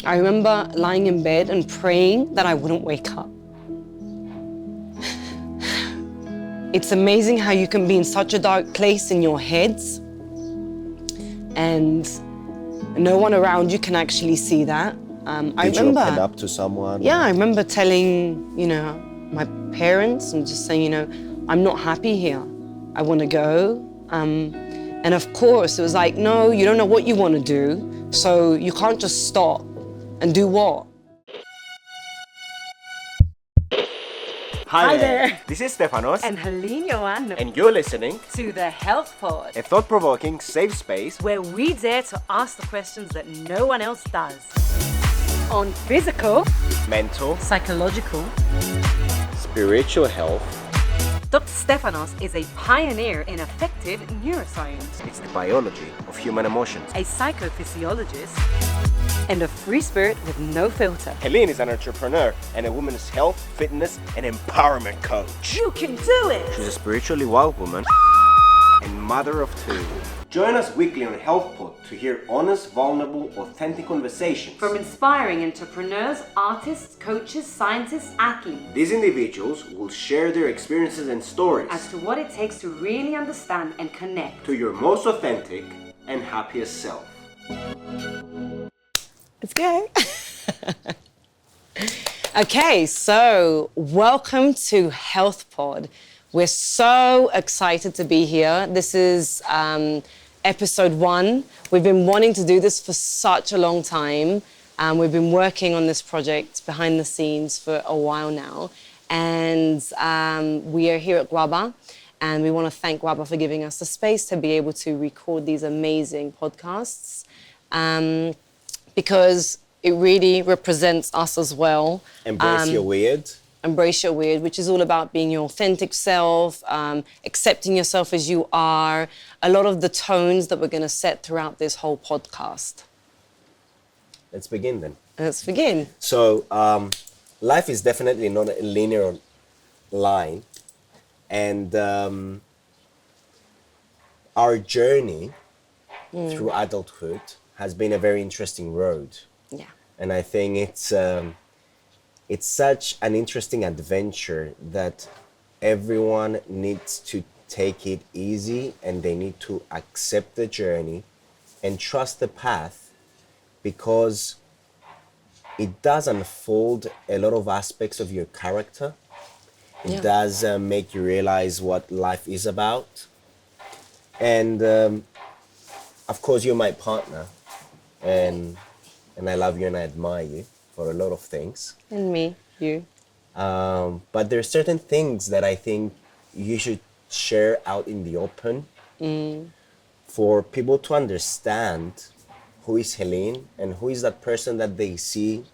I remember lying in bed and praying that I wouldn't wake up. It's amazing how you can be in such a dark place in your heads and no one around you can actually see that. Did you open up to someone? Yeah, I remember telling, my parents and just saying, I'm not happy here. I want to go. And of course, it was like, no, you don't know what you want to do, so you can't just stop and do what? Hi there. This is Stephanos. And Hélène And you're listening to the HealthPod, a thought-provoking, safe space where we dare to ask the questions that no one else does. On physical, mental, psychological, spiritual health. Dr. Stephanos is a pioneer in effective neuroscience, It's the biology of human emotions. a psychophysiologist, and a free spirit with no filter. Hélène is an entrepreneur and a woman's health, fitness, and empowerment coach. You can do it! She's a spiritually wild woman and mother of two. Join us weekly on HealthPod to hear honest, vulnerable, authentic conversations From inspiring entrepreneurs, artists, coaches, scientists, athletes, These individuals will share their experiences and stories as to what it takes to really understand and connect. to your most authentic and happiest self. Let's go. Okay, so welcome to HealthPod. We're so excited to be here. This is episode 1. We've been wanting to do this for such a long time. We've been working on this project behind the scenes for a while now. And we are here at Guaba. And we want to thank Guaba for giving us the space to be able to record these amazing podcasts. Because it really represents us as well. Embrace your weird. Embrace your weird, which is all about being your authentic self, accepting yourself as you are, a lot of the tones that we're going to set throughout this whole podcast. Let's begin then. Let's begin. So, life is definitely not a linear line. And our journey through adulthood has been a very interesting road. Yeah. And I think it's such an interesting adventure that everyone needs to take it easy and they need to accept the journey and trust the path, because it does unfold a lot of aspects of your character. It does make you realize what life is about. And of course, you're my partner, and I love you and I admire you for a lot of things. And me, you. But there are certain things that I think you should share out in the open for people to understand who is Hélène and who is that person that they see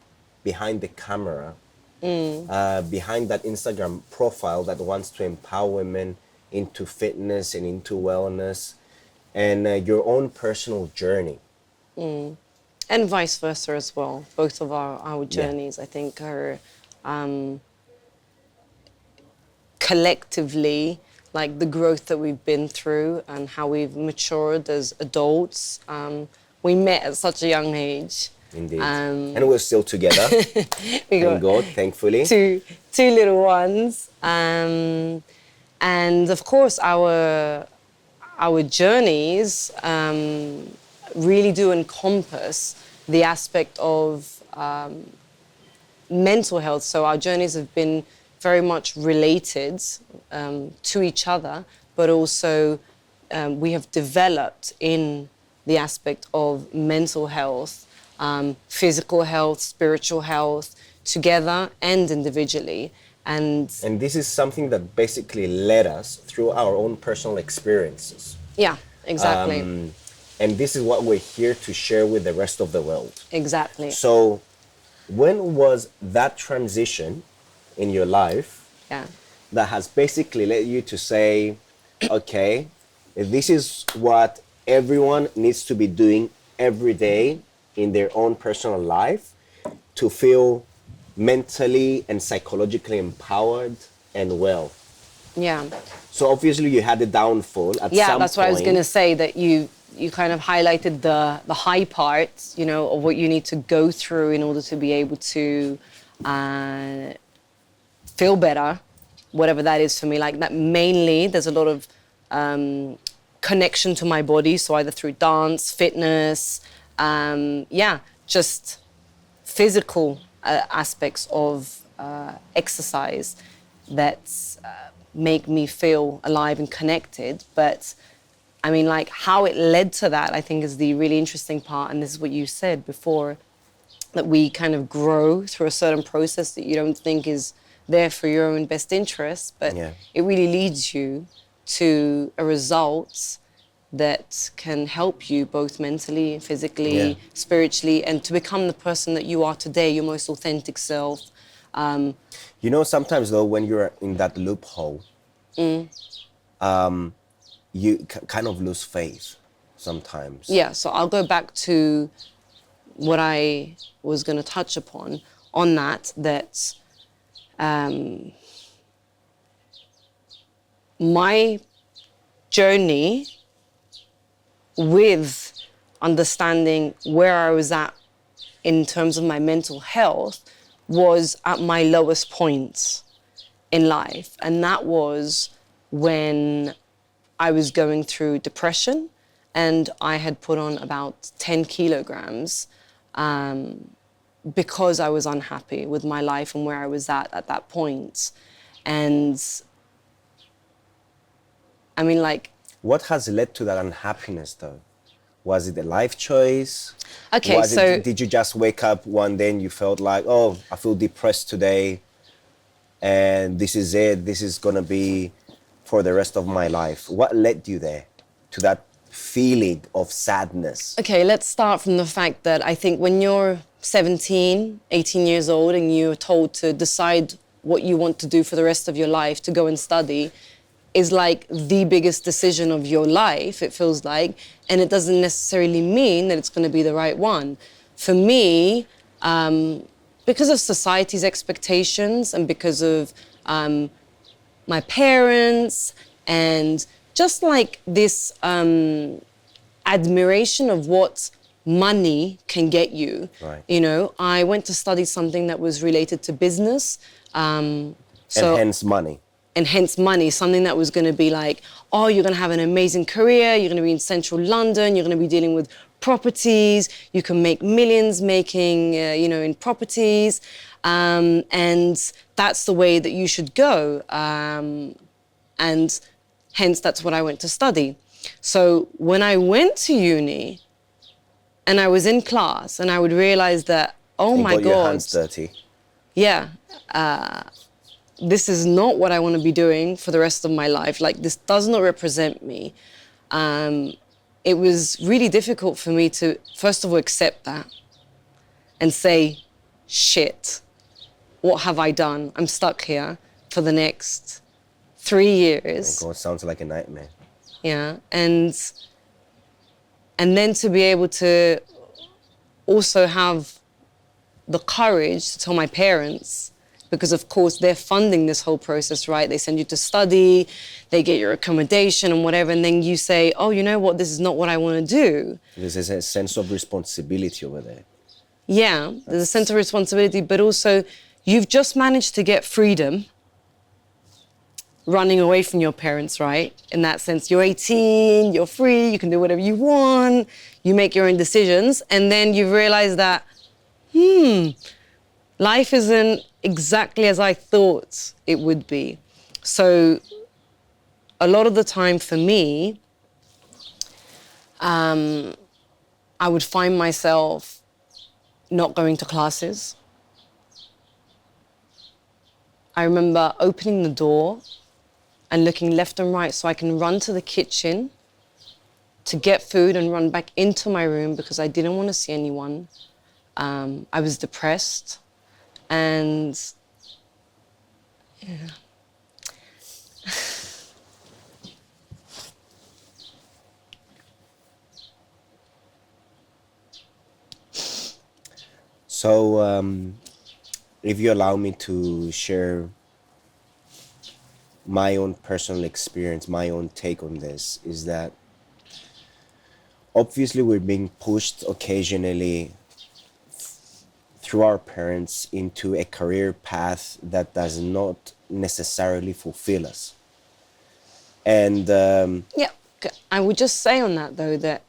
behind the camera, behind that Instagram profile that wants to empower women into fitness and into wellness, and your own personal journey. And vice versa as well. Both of our journeys, I think, are collectively, like the growth that we've been through and how we've matured as adults. We met at such a young age. Indeed. And we're still together. We got Thank God, thankfully. two little ones. And of course, our journeys really do encompass the aspect of mental health. So our journeys have been very much related to each other, but also we have developed in the aspect of mental health, physical health, spiritual health, together and individually. And this is something that basically led us through our own personal experiences. yeah, exactly. And this is what we're here to share with the rest of the world. Exactly. So when was that transition in your life that has basically led you to say, okay, this is what everyone needs to be doing every day in their own personal life to feel mentally and psychologically empowered and well? Yeah. So obviously you had a downfall at some point. Yeah, that's what I was going to say, that you you kind of highlighted the high part, you know, of what you need to go through in order to be able to feel better, whatever that is for me. Like that mainly, there's a lot of connection to my body, so either through dance, fitness, just physical aspects of exercise that make me feel alive and connected. But I mean, like how it led to that, I think is the really interesting part. And this is what you said before, that we kind of grow through a certain process that you don't think is there for your own best interest, but it really leads you to a result that can help you both mentally, physically, spiritually, and to become the person that you are today, your most authentic self. You know, sometimes though, when you're in that loophole, you kind of lose faith sometimes. Yeah, so I'll go back to what I was going to touch upon on that my journey with understanding where I was at in terms of my mental health was at my lowest points in life. And that was when I was going through depression, and I had put on about 10 kilograms because I was unhappy with my life and where I was at that point. And I mean, like... What has led to that unhappiness, though? Was it a life choice? Okay, Did you just wake up one day and you felt like, oh, I feel depressed today, and this is it, this is gonna be for the rest of my life? What led you there, to that feeling of sadness? Okay, let's start from the fact that I think when you're 17, 18 years old and you're told to decide what you want to do for the rest of your life, to go and study, is like the biggest decision of your life, it feels like, and it doesn't necessarily mean that it's going to be the right one. For me, because of society's expectations and because of my parents and just like this admiration of what money can get you, you know, I went to study something that was related to business. And hence money. And hence money, something that was going to be like, oh, you're going to have an amazing career, you're going to be in central London, you're going to be dealing with properties, you can make millions making, you know, in properties, and that's the way that you should go. And hence, that's what I went to study. So when I went to uni and I was in class and I would realize that, oh my God. Your hands dirty. Yeah. This is not what I want to be doing for the rest of my life. Like, this does not represent me. It was really difficult for me to, first of all, accept that and say, shit, what have I done? I'm stuck here for the next 3 years. Oh God, sounds like a nightmare. Yeah, and then to be able to also have the courage to tell my parents, because of course they're funding this whole process, right? They send you to study, they get your accommodation and whatever, and then you say, oh, you know what, this is not what I want to do. There's a sense of responsibility over there. Yeah, there's a sense of responsibility, but also you've just managed to get freedom running away from your parents, right? In that sense, you're 18, you're free, you can do whatever you want, you make your own decisions, and then you realize that, life isn't exactly as I thought it would be. So a lot of the time for me, I would find myself not going to classes. I remember opening the door and looking left and right so I can run to the kitchen to get food and run back into my room because I didn't want to see anyone. I was depressed. And, yeah. So, if you allow me to share my own personal experience, my own take on this, is that obviously we're being pushed occasionally through our parents into a career path that does not necessarily fulfill us. And Yeah, I would just say on that though that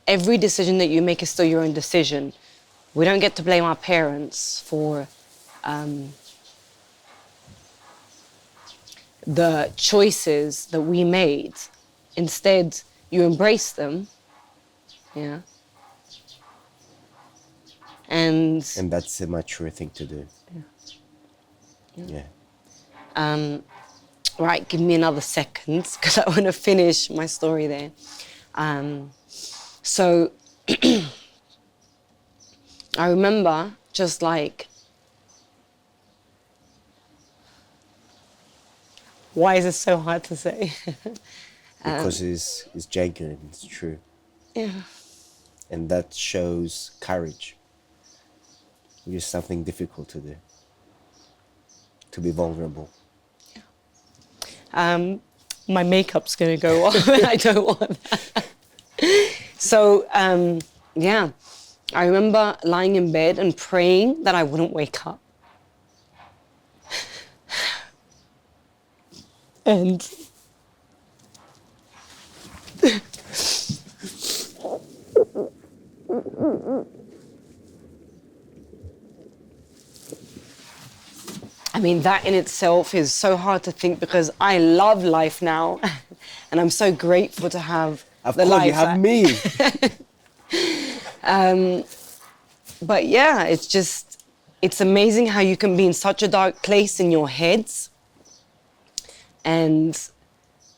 every decision that you make is still your own decision. We don't get to blame our parents for the choices that we made. Instead, you embrace them, yeah. And that's a mature thing to do. Yeah. right, give me another second because I want to finish my story there. So I remember just like, why is it so hard to say? Because it's genuine, it's true. Yeah. And that shows courage. Which is something difficult to do. To be vulnerable. My makeup's gonna go off and I don't want that. So, yeah, I remember lying in bed and praying that I wouldn't wake up. And I mean, that in itself is so hard to think because I love life now and I'm so grateful to have the life. Of course, you have me. But yeah, it's amazing how you can be in such a dark place in your heads and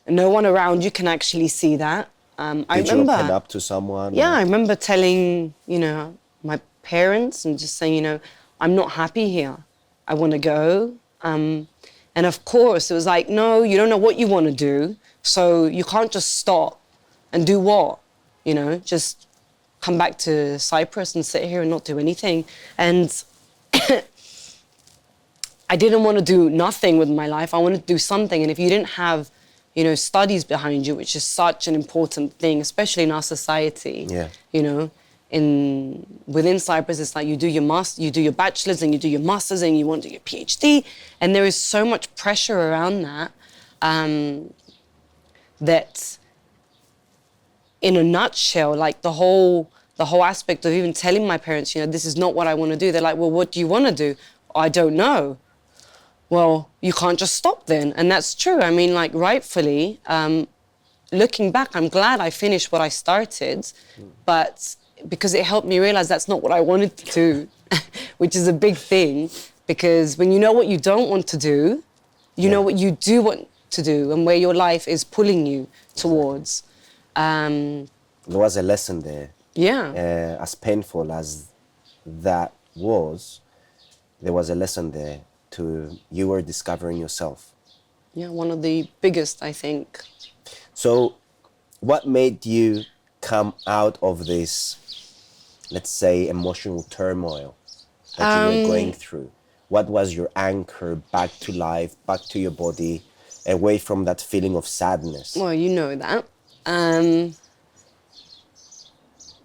no one around you can actually see that. Did you open up to someone? Yeah, I remember telling, my parents and just saying, I'm not happy here. I want to go. And of course, it was like, no, you don't know what you want to do. So you can't just stop and do what? Just come back to Cyprus and sit here and not do anything. And I didn't want to do nothing with my life. I wanted to do something. And if you didn't have, studies behind you, which is such an important thing, especially in our society, within Cyprus, it's like you do your bachelor's and you do your master's and you want to do your PhD. And there is so much pressure around that, that in a nutshell, like the whole aspect of even telling my parents, this is not what I want to do. They're like, well, what do you want to do? I don't know. Well, you can't just stop then. And that's true. I mean, like rightfully, looking back, I'm glad I finished what I started, but because it helped me realize that's not what I wanted to do, which is a big thing, because when you know what you don't want to do, you know what you do want to do and where your life is pulling you towards. There was a lesson there. Yeah. As painful as that was, there was a lesson there you were discovering yourself. Yeah, one of the biggest, I think. So what made you come out of this, let's say, emotional turmoil that you were going through? What was your anchor back to life, back to your body, away from that feeling of sadness? Well, you know that.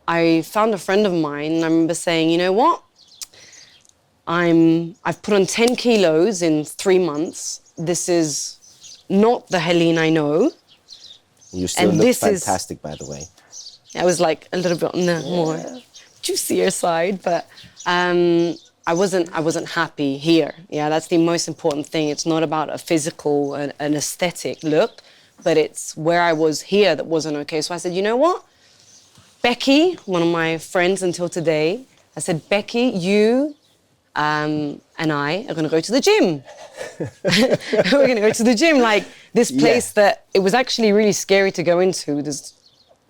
I found a friend of mine and I remember saying, you know what? I've put on 10 kilos in 3 months. This is not the Hélène I know. You still look fantastic, by the way. I was like a little bit on the more juicier side, but I wasn't happy here. Yeah, that's the most important thing. It's not about a physical, an aesthetic look, but it's where I was here that wasn't okay. So I said, you know what? Becky, one of my friends until today, I said, Becky, you and I are going to go to the gym. We're going to go to the gym. Like this place that it was actually really scary to go into. There's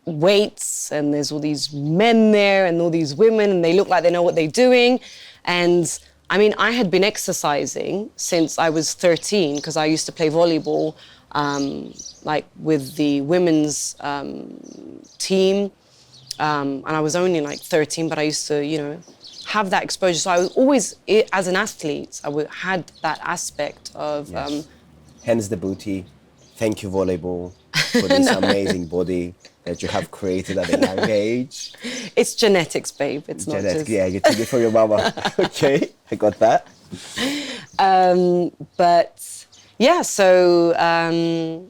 weights and there's all these men there and all these women and they look like they know what they're doing. And I mean, I had been exercising since I was 13 because I used to play volleyball like with the women's team. And I was only like 13, but I used to, have that exposure. So I was always, as an athlete, had that aspect of... Hence the booty. Thank you, volleyball. for this amazing body that you have created at a young age. It's genetics, babe. It's not Genetic, just... yeah, you took it from your mama. Okay, I got that. But yeah, so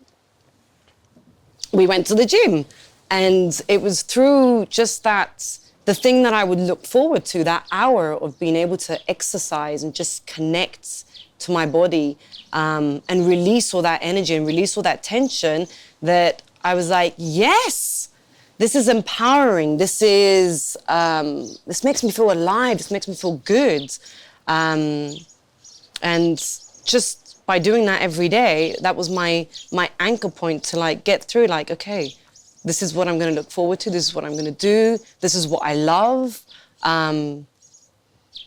we went to the gym, and it was through just that, the thing that I would look forward to, that hour of being able to exercise and just connect to my body, and release all that energy and release all that tension, that I was like, yes, this is empowering. This is, this makes me feel alive. This makes me feel good. And just by doing that every day, that was my anchor point to like get through, like, okay, this is what I'm going to look forward to. This is what I'm going to do. This is what I love. And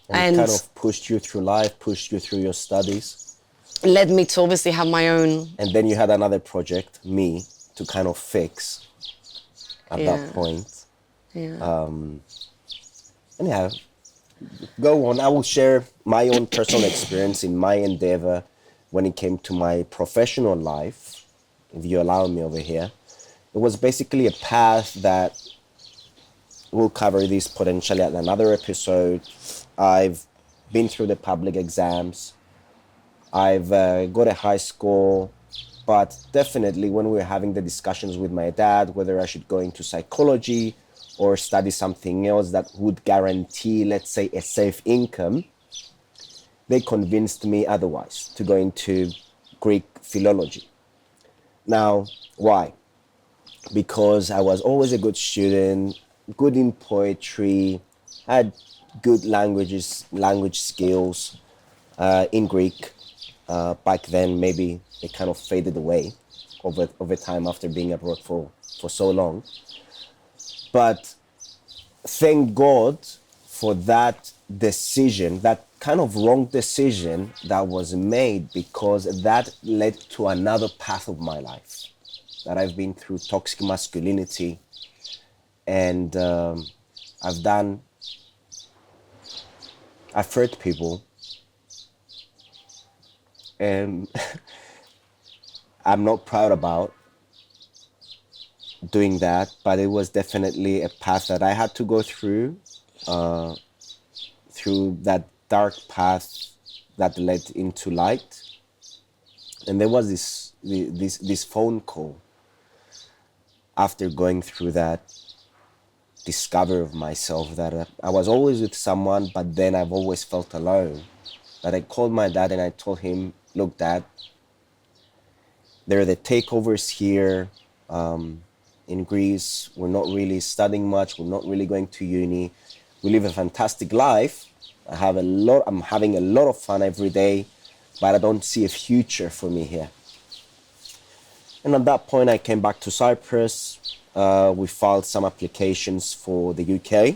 it kind of pushed you through life, pushed you through your studies. Led me to obviously have my own. And then you had another project, me, to kind of fix at that point. Yeah. Anyhow, go on. I will share my own personal experience in my endeavor when it came to my professional life, if you allow me over here. It was basically a path that we'll cover this potentially at another episode. I've been through the public exams. I've got a high score, but definitely when we were having the discussions with my dad, whether I should go into psychology or study something else that would guarantee, let's say, a safe income, they convinced me otherwise, to go into Greek philology. Now, why? Because I was always a good student, good in poetry, had good language skills in Greek. Back then, maybe they kind of faded away over time after being abroad for so long. But thank God for that decision, that kind of wrong decision that was made, because that led to another path of my life that I've been through, toxic masculinity. And I've hurt people. And I'm not proud about doing that, but it was definitely a path that I had to go through that dark path that led into light. And there was this phone call after going through that discovery of myself, that I was always with someone, but then I've always felt alone. That I called my dad and I told him, look, Dad, there are the takeovers here in Greece. We're not really studying much. We're not really going to uni. We live a fantastic life. I'm having a lot of fun every day, but I don't see a future for me here. And at that point, I came back to Cyprus. We filed some applications for the UK.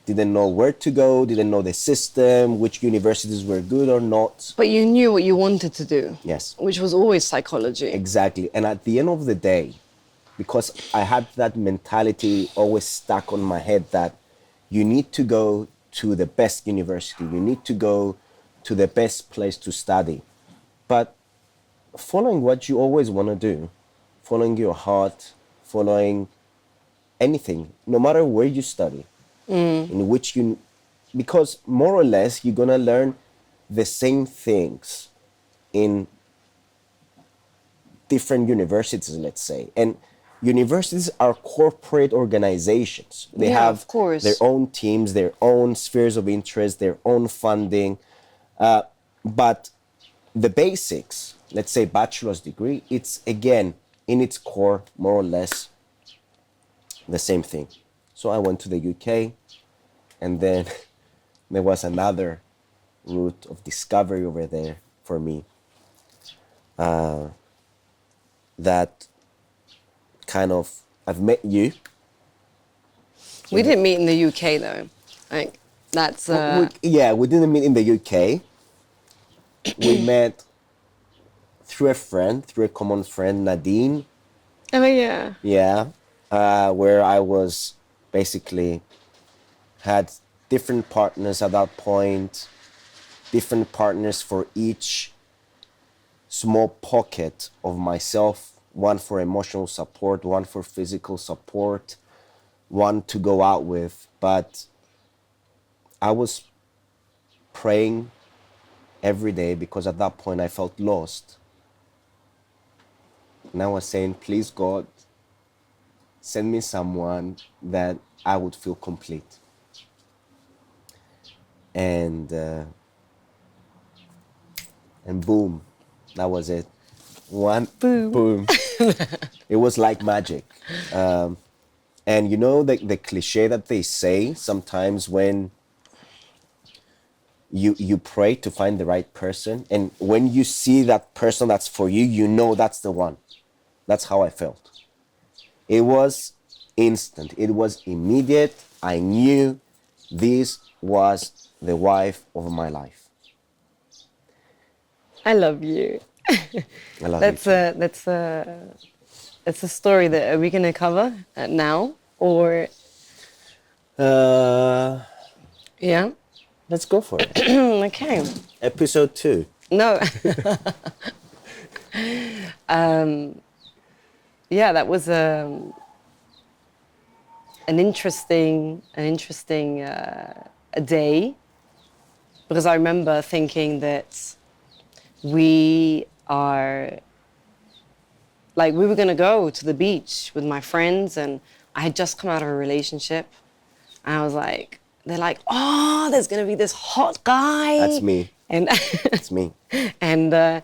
Didn't know where to go, didn't know the system, which universities were good or not. But you knew what you wanted to do. Yes. Which was always psychology. Exactly. And at the end of the day, because I had that mentality always stuck on my head that you need to go to the best university, you need to go to the best place to study. But following what you always want to do, following your heart, following anything, no matter where you study, in which because more or less you're going to learn the same things in different universities, let's say. And universities are corporate organizations. They have of course, their own teams, their own spheres of interest, their own funding. But the basics, let's say bachelor's degree, it's again, in its core, more or less the same thing. So I went to the UK, and then there was another route of discovery over there for me. That kind of, I've met you. We didn't meet in the UK though. Like, that's... we didn't meet in the UK. We met through a common friend, Nadine. Oh, yeah. Yeah, where I was basically had different partners at that point, different partners for each small pocket of myself one for emotional support, one for physical support, one to go out with. But I was praying every day because at that point I felt lost. And I was saying, please God, send me someone that I would feel complete. And boom, that was it. Boom. It was like magic. And you know the cliche that they say sometimes when you pray to find the right person, and when you see that person that's for you, you know that's the one. That's how I felt. It was instant. It was immediate. I knew this was the wife of my life. I love you. I love you. That's a story that are we going to cover now or? Yeah. Let's go for it. Okay. Episode 2. No. Yeah, that was an interesting a day, because I remember thinking that we were going to go to the beach with my friends, and I had just come out of a relationship, and I was like, they're like, oh, there's going to be this hot guy. That's me. And That's me. And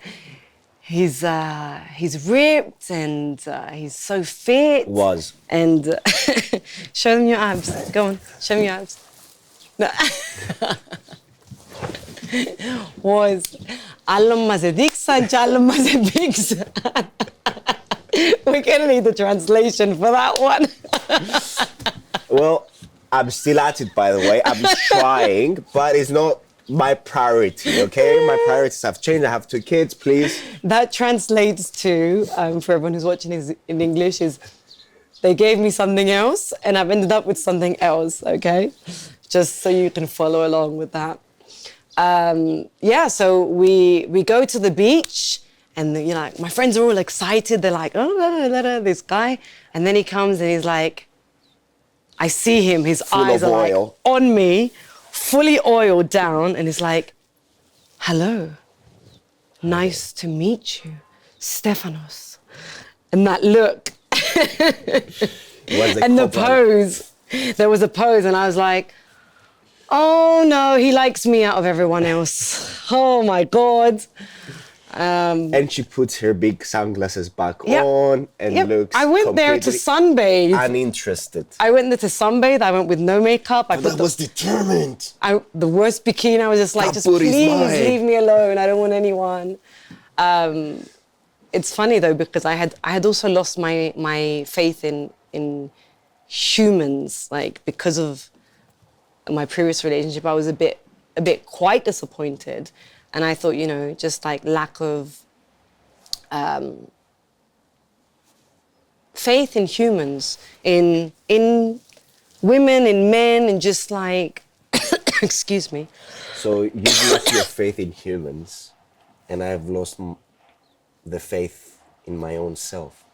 he's ripped and he's so fit. Was. And show them your abs. Go on, show me your abs. No. Was. Allom maze diksa, jallom maze bigsa. We're gonna need the translation for that one. Well, I'm still at it, by the way. I'm trying, but it's not my priority, okay? My priorities have changed. I have 2 kids, please. That translates to, for everyone who's watching in English, is they gave me something else and I've ended up with something else, okay? Just so you can follow along with that. Yeah, so we go to the beach and my friends are all excited. They're like, oh, this guy. And then he comes and he's like, I see him, his eyes are like on me, fully oiled down, and he's like, hello, nice to meet you, Stephanos. And that look, and the pose, there was a pose, and I was like, oh no, he likes me out of everyone else. Oh my God. And she puts her big sunglasses back on and looks I went there to sunbathe. Uninterested. I went there to sunbathe. I went with no makeup. I was determined. The worst bikini. I was just like, just please leave me alone. I don't want anyone. It's funny though, because I had also lost my faith in humans, like because of my previous relationship. I was a bit quite disappointed. And I thought, just like lack of faith in humans, in women, in men, and just like, excuse me. So you've lost your faith in humans, and I've lost the faith in my own self.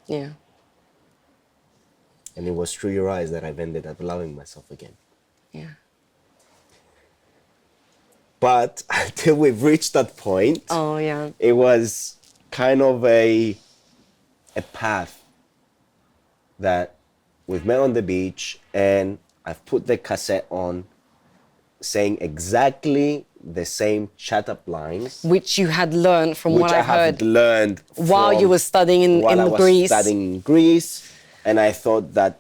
Yeah. And it was through your eyes that I've ended up loving myself again. Yeah. But until we've reached that point, it was kind of a path that we've met on the beach, and I've put the cassette on saying exactly the same chat-up lines. Which you had learned from what I heard. Learned while you were studying in Greece. While I was studying in Greece, and I thought that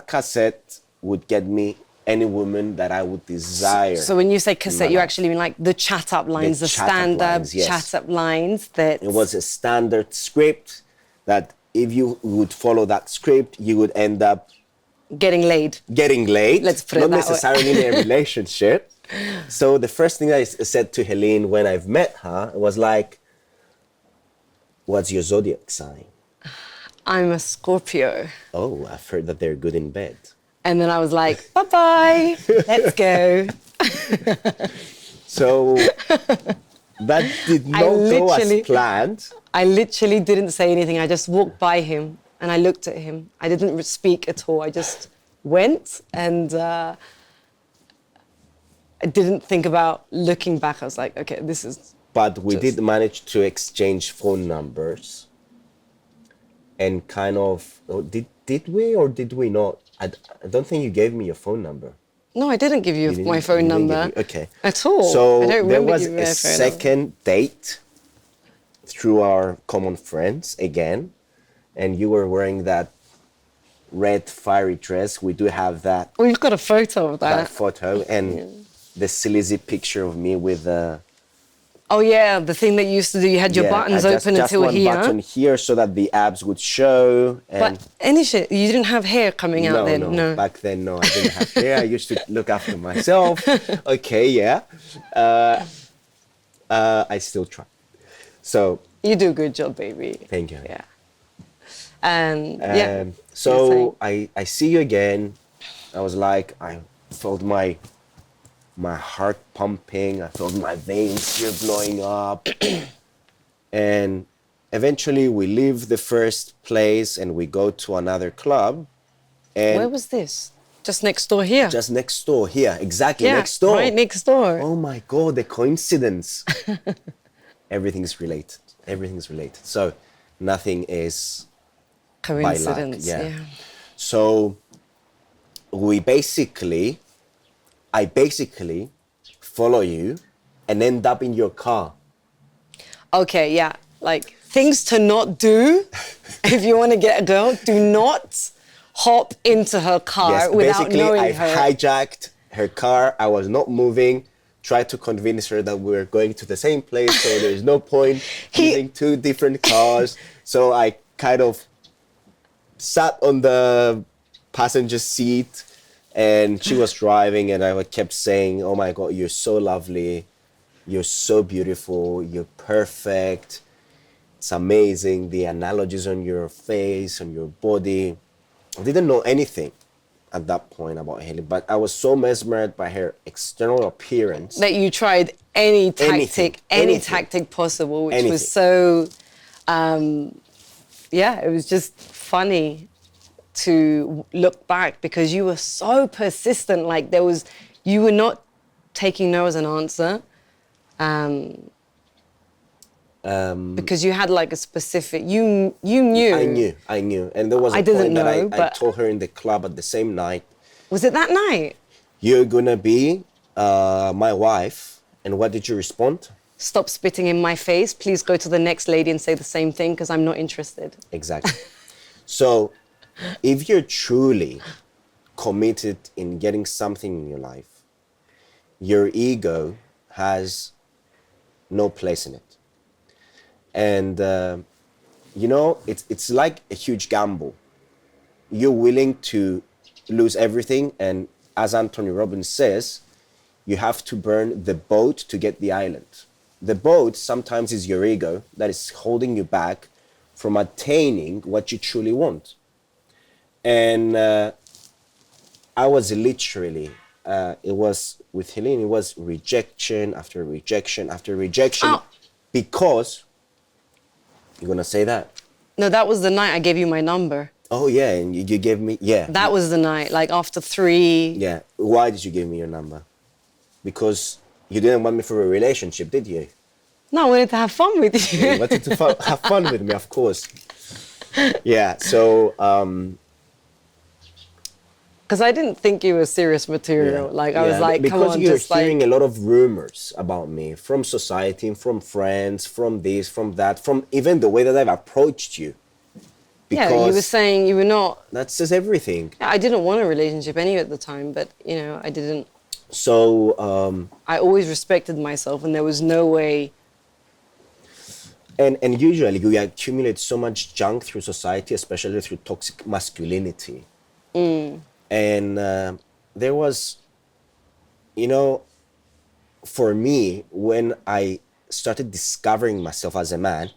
cassette would get me any woman that I would desire. So when you say cassette, you actually mean like the chat-up lines, the standard chat-up lines that... It was a standard script that if you would follow that script, you would end up... Getting laid. Let's put it that way. Not necessarily in a relationship. So the first thing I said to Hélène when I've met her was like, what's your zodiac sign? I'm a Scorpio. Oh, I've heard that they're good in bed. And then I was like, bye-bye, let's go. So That did not go as planned. I literally didn't say anything. I just walked by him and I looked at him. I didn't speak at all. I just went and I didn't think about looking back. I was like, okay, this is... But we did manage to exchange phone numbers and kind of... Did we or did we not? I don't think you gave me your phone number. No, I didn't give you my phone number. Okay. At all. So I don't there remember was giving a my phone second date through our common friends again, and you were wearing that red fiery dress. We do have that. We've got a photo of that. That photo and the sleazy picture of me with the... Oh yeah, the thing that you used to do. You had your buttons open until one here. Button here so that the abs would show. And But any shit, you didn't have hair coming out then? No. Back then, no, I didn't have hair. I used to look after myself. Okay, yeah. I still try. So... You do a good job, baby. Thank you. Yeah. Yeah. So I see you again. I was like, I felt my heart pumping. I felt my veins here blowing up. And eventually we leave the first place and we go to another club. And where was this? Just next door here? Just next door here. Exactly, next door. Right next door. Oh my God, the coincidence. Everything's related. Everything's related. So nothing is coincidence. By luck. Yeah. So I basically follow you and end up in your car. Okay, yeah. Like things to not do if you want to get a girl. Do not hop into her car without knowing her. I hijacked her car. I was not moving. Tried to convince her that we were going to the same place, so there's no point using two different cars. So I kind of sat on the passenger seat and she was driving and I kept saying, oh my God, you're so lovely. You're so beautiful. You're perfect. It's amazing. The analogies on your face, on your body. I didn't know anything at that point about Haley, but I was so mesmerized by her external appearance that you tried any tactic possible, which was so, it was just funny to look back because you were so persistent. Like you were not taking no as an answer. Because you had like a specific, you knew. I knew. And there was a point that I told her in the club at the same night. Was it that night? You're gonna be my wife. And what did you respond? Stop spitting in my face. Please go to the next lady and say the same thing because I'm not interested. Exactly. So if you're truly committed in getting something in your life, your ego has no place in it. And, it's like a huge gamble. You're willing to lose everything. And as Anthony Robbins says, you have to burn the boat to get the island. The boat sometimes is your ego that is holding you back from attaining what you truly want. And I was literally, it was with Hélène, it was rejection after rejection after rejection. Oh. Because... You're gonna say that? No, that was the night I gave you my number. Oh yeah, and you gave me, That was the night, like after 3. Yeah, why did you give me your number? Because you didn't want me for a relationship, did you? No, I wanted to have fun with you. Yeah, you wanted to have fun with me, of course. Yeah, so... Because I didn't think you were serious material. I was like, come on, because you're hearing a lot of rumors about me from society, from friends, from this, from that, from even the way that I've approached you. Because you were saying you were not... That says everything. I didn't want a relationship anyway at the time, but, I didn't... So... I always respected myself and there was no way... And usually we accumulate so much junk through society, especially through toxic masculinity. And there was, for me, when I started discovering myself as a man,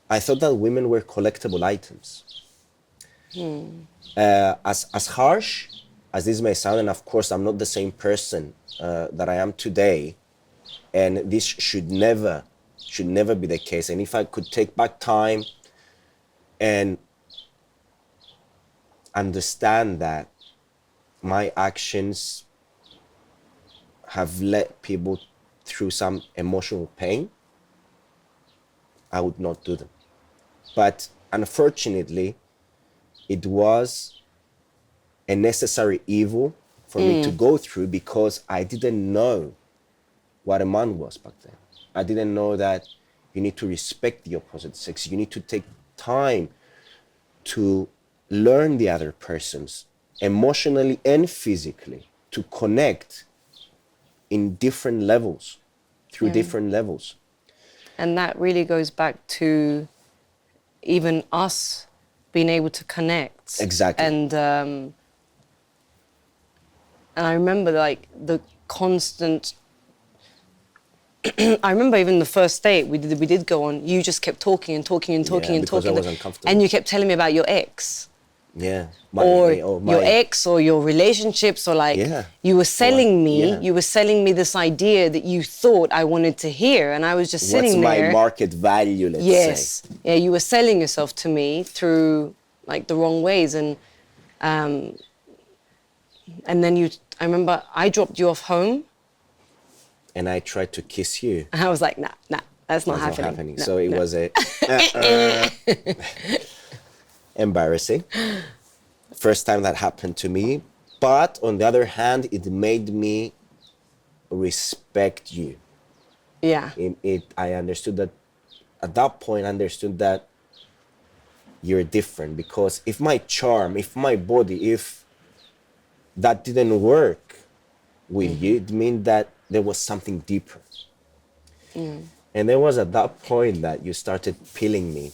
I thought that women were collectible items. As harsh as this may sound, and of course I'm not the same person that I am today And this should never be the case. And if I could take back time and understand that my actions have led people through some emotional pain, I would not do them. But unfortunately, it was a necessary evil for me to go through, because I didn't know what a man was back then. I didn't know that you need to respect the opposite sex. You need to take time to learn the other persons emotionally and physically, to connect in different levels, through different levels. And that really goes back to even us being able to connect. Exactly. And I remember like the constant, I remember even the first date we did go on, you just kept talking and talking and talking and because talking. I was uncomfortable. And you kept telling me about your ex. Yeah. Your ex or your relationships, or like you were selling me this idea that you thought I wanted to hear, and I was just sitting there. What's my market value, let's say. Yes. Yeah, you were selling yourself to me through like the wrong ways, and then I remember I dropped you off home. And I tried to kiss you. And I was like, nah, that's not happening. No, so it was a embarrassing. First time that happened to me. But on the other hand, it made me respect you. Yeah. I understood that, at that point, I understood that you're different. Because if my charm, if my body, if that didn't work with you, it meant that there was something deeper. And there was at that point that you started peeling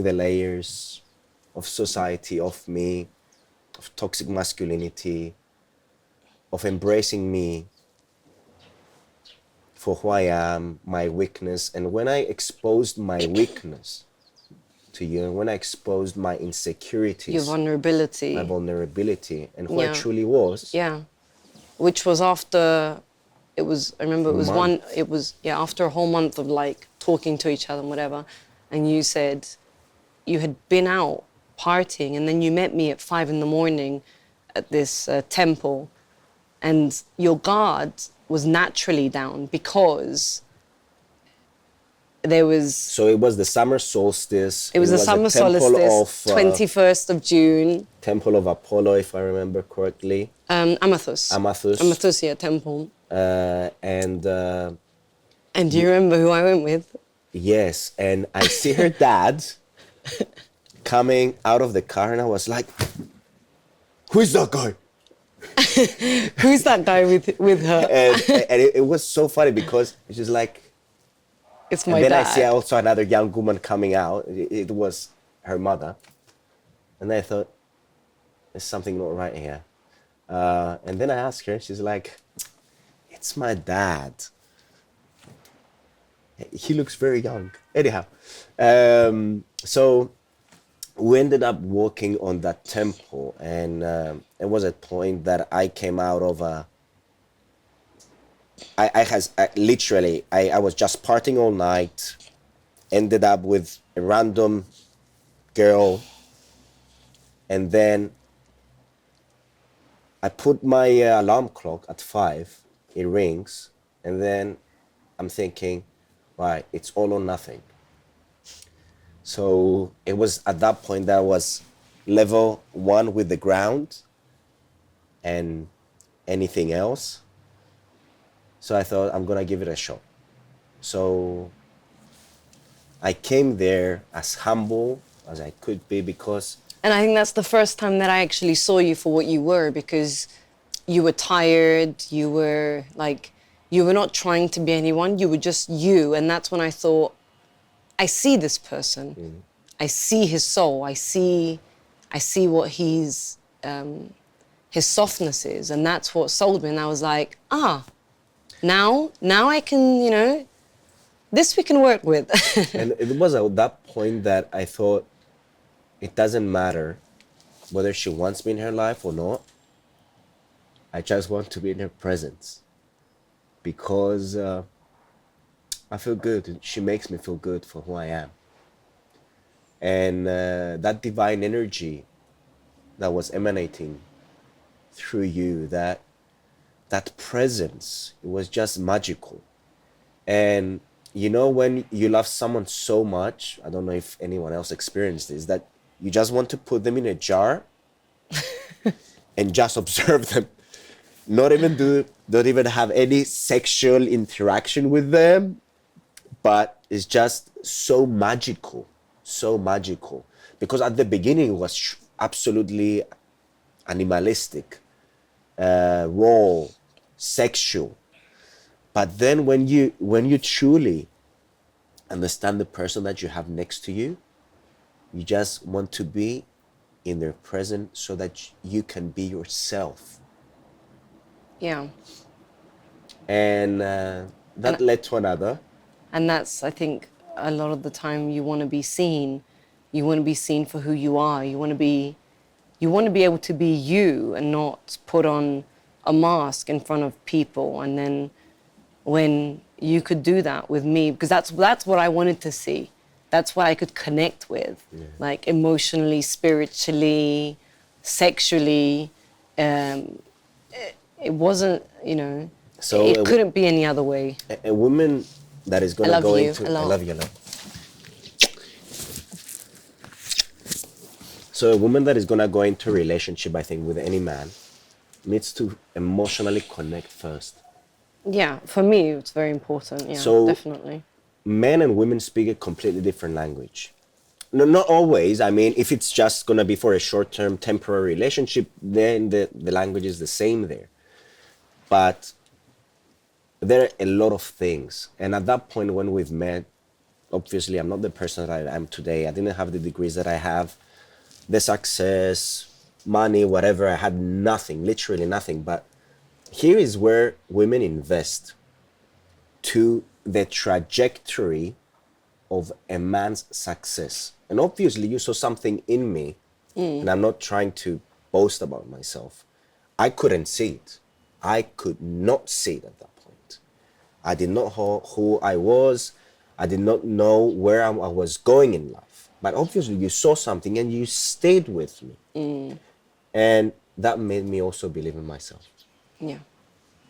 the layers of society, of me, of toxic masculinity, of embracing me for who I am, my weakness. And when I exposed my weakness to you, and when I exposed my insecurities, Your vulnerability. my vulnerability, and who I truly was. Yeah. Which was after, I remember it was after a whole month of like talking to each other and whatever. And you said you had been out partying, and then you met me at 5 a.m. at this temple, and your guard was naturally down because there was... So it was the summer solstice. It was the summer solstice, 21st of June. Temple of Apollo, if I remember correctly. Amathus. Amathus, yeah, temple. And do you remember who I went with? Yes, and I see her dad coming out of the car, and I was like, who is that guy? Who's that guy with her? And it was so funny because it's just like, it's my dad. And then dad. I see also another young woman coming out. It was her mother. And then I thought, there's something not right here. And then I asked her, she's like, it's my dad. He looks very young. Anyhow, so we ended up walking on that temple, and it was a point that I came out of I was just partying all night, ended up with a random girl, and then I put my alarm clock at 5, it rings, and then I'm thinking, right, it's all or nothing. So it was at that point that I was level 1 with the ground and anything else. So I thought, I'm gonna give it a shot. So I came there as humble as I could be, because... And I think that's the first time that I actually saw you for what you were, because you were tired, you were not trying to be anyone, you were just you. And that's when I thought, I see this person. I see his soul. I see what his softness is. And that's what sold me. And I was like, now I can, this we can work with. And it was at that point that I thought, it doesn't matter whether she wants me in her life or not. I just want to be in her presence. because I feel good. She makes me feel good for who I am. And that divine energy that was emanating through you, that presence, it was just magical. And you know, when you love someone so much, I don't know if anyone else experienced this, that you just want to put them in a jar and just observe them. Not even have any sexual interaction with them, but it's just so magical. So magical. Because at the beginning it was absolutely animalistic, raw, sexual. But then when you truly understand the person that you have next to you, you just want to be in their presence so that you can be yourself. Yeah. And that led to another. And that's, I think, a lot of the time you want to be seen. You want to be seen for who you are. You want to be able to be you and not put on a mask in front of people. And then when you could do that with me, because that's what I wanted to see. That's what I could connect with, like emotionally, spiritually, sexually. It wasn't, So it couldn't be any other way. A woman that is going to go into... I love you a lot. So a woman that is going to go into a relationship, I think, with any man, needs to emotionally connect first. Yeah, for me, it's very important. Yeah, So, definitely. Men and women speak a completely different language. No, not always. I mean, if it's just going to be for a short-term, temporary relationship, then the language is the same there. But there are a lot of things. And at that point when we've met, obviously I'm not the person that I am today. I didn't have the degrees that I have, the success, money, whatever. I had nothing, literally nothing. But here is where women invest to the trajectory of a man's success. And obviously you saw something in me, and I'm not trying to boast about myself. I couldn't see it. I could not see it at that point. I did not know who I was. I did not know where I was going in life. But obviously you saw something and you stayed with me. And that made me also believe in myself. Yeah.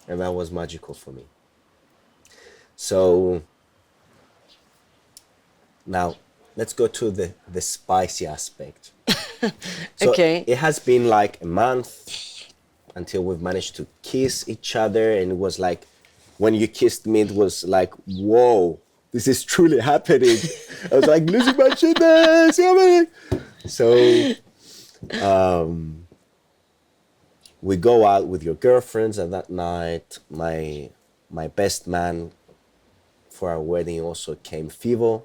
And that was magical for me. So now let's go to the spicy aspect. So Okay. it has been like a month until we've managed to kiss each other. And it was like, when you kissed me, it was like, whoa, this is truly happening. I was like, losing my shit, it's happening. So we go out with your girlfriends, and that night, my best man for our wedding also came, Fivo.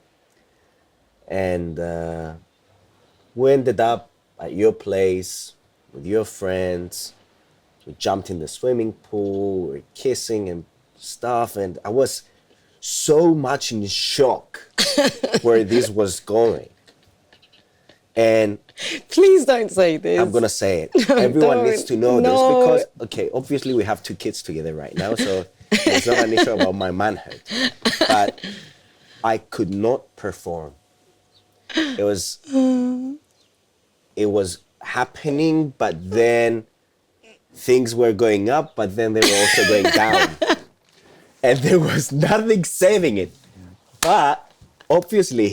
And we ended up at your place with your friends. We jumped in the swimming pool, we were kissing and stuff, and I was so much in shock where this was going. And Please don't say this. I'm gonna say it. Everyone don't. needs to know No. this, because, okay, obviously we have 2 kids together right now, so it's not an issue about my manhood. But I could not perform. It was happening, but then things were going up, but then they were also going down. And there was nothing saving it. But obviously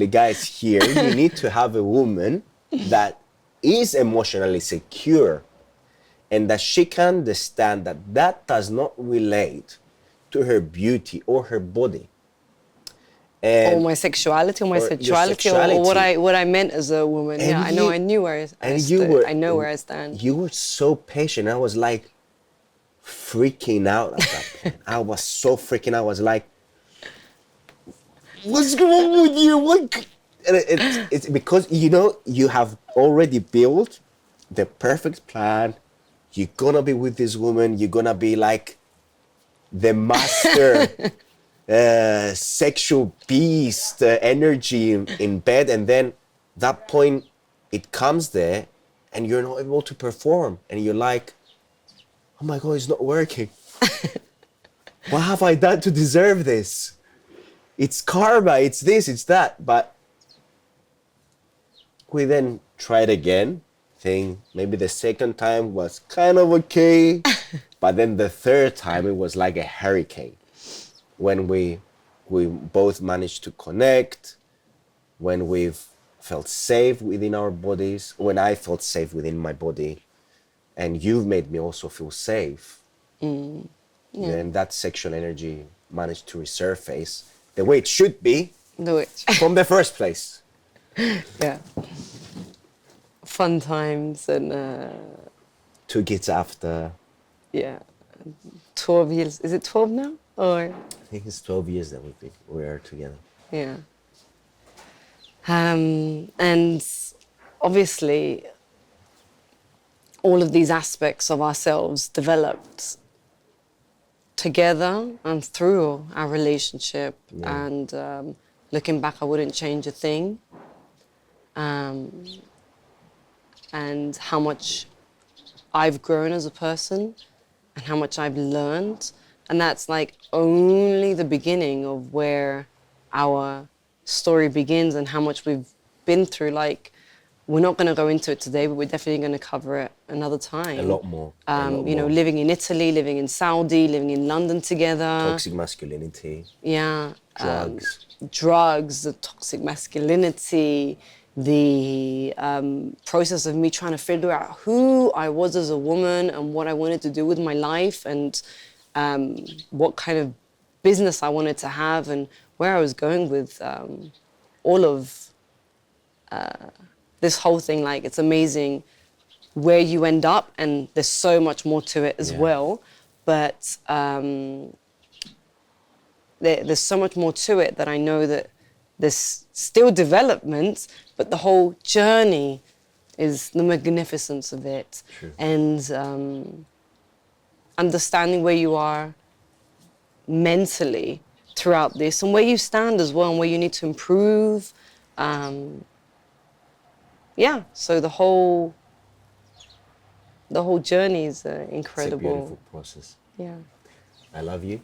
guys, here, you need to have a woman that is emotionally secure, and that she can understand that that does not relate to her beauty or her body. Or my sexuality, or what I meant as a woman. And I knew where I stood. I know where I stand. You were so patient. I was like freaking out at that point. I was so freaking out. I was like, what's wrong with you? What? And it's because, you have already built the perfect plan. You're gonna be with this woman. You're gonna be like the master sexual beast energy in bed, and then that point it comes there and you're not able to perform, and you're like, oh my god, it's not working. What have I done to deserve this? It's karma, it's this, it's that. But we then tried again, think maybe the second time was kind of okay, but then the third time it was like a hurricane. When we both managed to connect, when we've felt safe within our bodies, when I felt safe within my body, and you've made me also feel safe, then that sexual energy managed to resurface the way it should be Do it. from the first place. Yeah. Fun times and 2 kids after, yeah, 12 years. Is it 12 now? Or I think it's 12 years that we are together. yeah. And obviously, all of these aspects of ourselves developed together and through our relationship. Yeah. And looking back, I wouldn't change a thing. And how much I've grown as a person and how much I've learned. And that's like only the beginning of where our story begins and how much we've been through. Like, we're not going to go into it today, but we're definitely going to cover it another time. A lot more. You know, living in Italy, living in Saudi, living in London together. Toxic masculinity. Yeah. Drugs. Drugs, the toxic masculinity, the process of me trying to figure out who I was as a woman and what I wanted to do with my life and what kind of business I wanted to have and where I was going with all of this whole thing. Like, it's amazing where you end up, and there's so much more to it as well. But there's so much more to it that I know that there's still development, but the whole journey is the magnificence of it. True. And understanding where you are mentally throughout this and where you stand as well and where you need to improve. So the whole journey is incredible. It's a beautiful process. Yeah. I love you.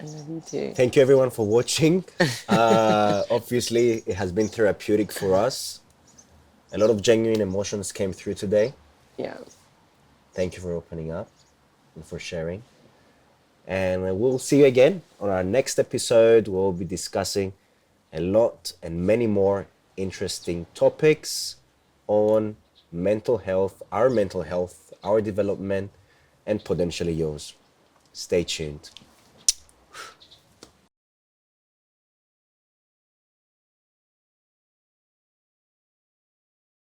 I love you too. Thank you everyone for watching. Obviously, it has been therapeutic for us. A lot of genuine emotions came through today. Yeah. Thank you for opening up and for sharing. And we'll see you again on our next episode. We'll be discussing a lot and many more interesting topics on mental health, our development, and potentially yours. Stay tuned.